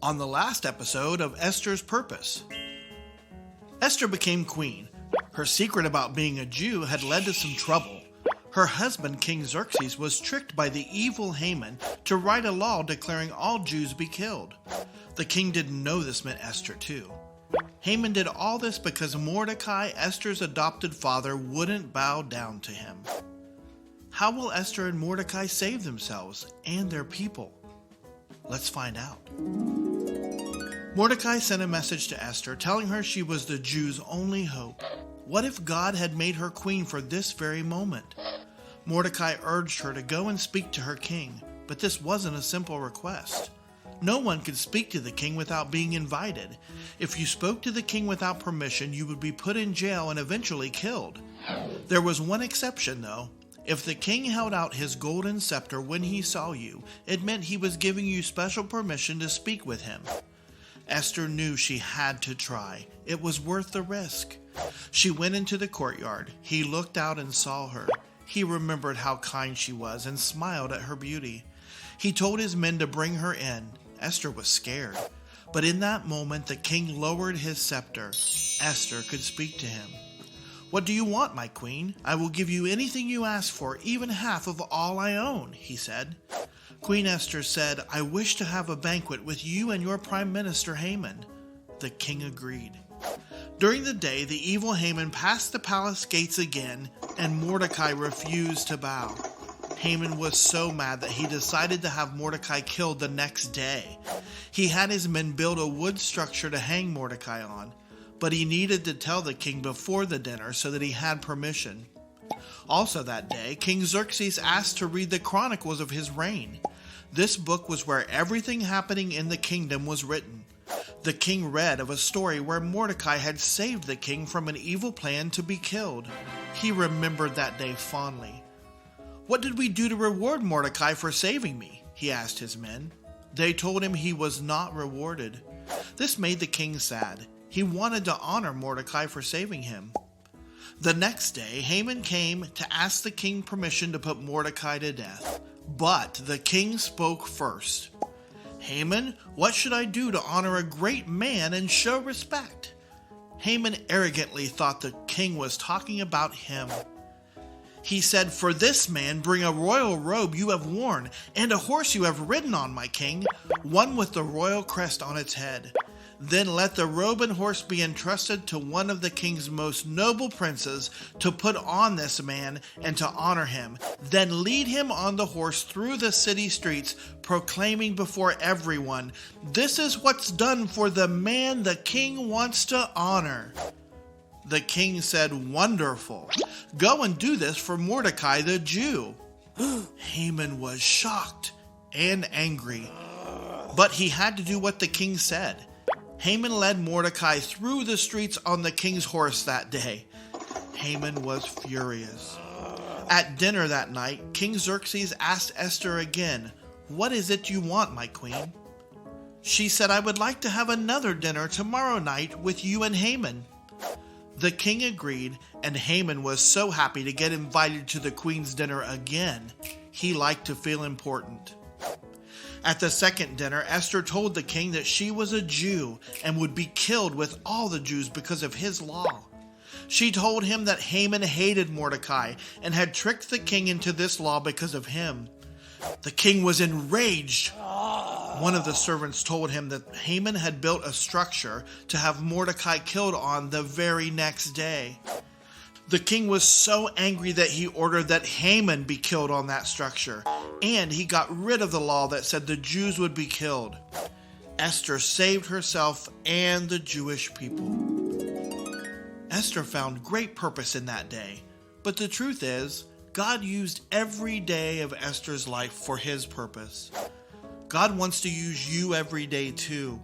on the last episode of Esther's Purpose. Esther became queen. Her secret about being a Jew had led to some trouble. Her husband, King Xerxes, was tricked by the evil Haman to write a law declaring all Jews be killed. The king didn't know this meant Esther too. Haman did all this because Mordecai, Esther's adopted father, wouldn't bow down to him. How will Esther and Mordecai save themselves and their people? Let's find out. Mordecai sent a message to Esther telling her she was the Jews' only hope. What if God had made her queen for this very moment? Mordecai urged her to go and speak to her king, but this wasn't a simple request. No one could speak to the king without being invited. If you spoke to the king without permission, you would be put in jail and eventually killed. There was one exception, though. If the king held out his golden scepter when he saw you, it meant he was giving you special permission to speak with him. Esther knew she had to try. It was worth the risk. She went into the courtyard. He looked out and saw her. He remembered how kind she was and smiled at her beauty. He told his men to bring her in. Esther was scared. But in that moment, the king lowered his scepter. Esther could speak to him. "What do you want, my queen? I will give you anything you ask for, even half of all I own," he said. Queen Esther said, "I wish to have a banquet with you and your prime minister Haman." The king agreed. During the day, the evil Haman passed the palace gates again, and Mordecai refused to bow. Haman was so mad that he decided to have Mordecai killed the next day. He had his men build a wood structure to hang Mordecai on, but he needed to tell the king before the dinner so that he had permission. Also that day, King Xerxes asked to read the chronicles of his reign. This book was where everything happening in the kingdom was written. The king read of a story where Mordecai had saved the king from an evil plan to be killed. He remembered that day fondly. "What did we do to reward Mordecai for saving me?" he asked his men. They told him he was not rewarded. This made the king sad. He wanted to honor Mordecai for saving him. The next day, Haman came to ask the king permission to put Mordecai to death. But the king spoke first. "Haman, what should I do to honor a great man and show respect?" Haman arrogantly thought the king was talking about him. He said, "For this man, bring a royal robe you have worn, and a horse you have ridden on, my king, one with the royal crest on its head. Then let the robe and horse be entrusted to one of the king's most noble princes to put on this man and to honor him. Then lead him on the horse through the city streets, proclaiming before everyone, 'This is what's done for the man the king wants to honor.'" The king said, "Wonderful. Go and do this for Mordecai the Jew." Haman was shocked and angry, but he had to do what the king said. Haman led Mordecai through the streets on the king's horse that day. Haman was furious. At dinner that night, King Xerxes asked Esther again, "What is it you want, my queen?" She said, "I would like to have another dinner tomorrow night with you and Haman." The king agreed, and Haman was so happy to get invited to the queen's dinner again. He liked to feel important. At the second dinner, Esther told the king that she was a Jew and would be killed with all the Jews because of his law. She told him that Haman hated Mordecai and had tricked the king into this law because of him. The king was enraged. One of the servants told him that Haman had built a structure to have Mordecai killed on the very next day. The king was so angry that he ordered that Haman be killed on that structure, and he got rid of the law that said the Jews would be killed. Esther saved herself and the Jewish people. Esther found great purpose in that day, but the truth is, God used every day of Esther's life for his purpose. God wants to use you every day too.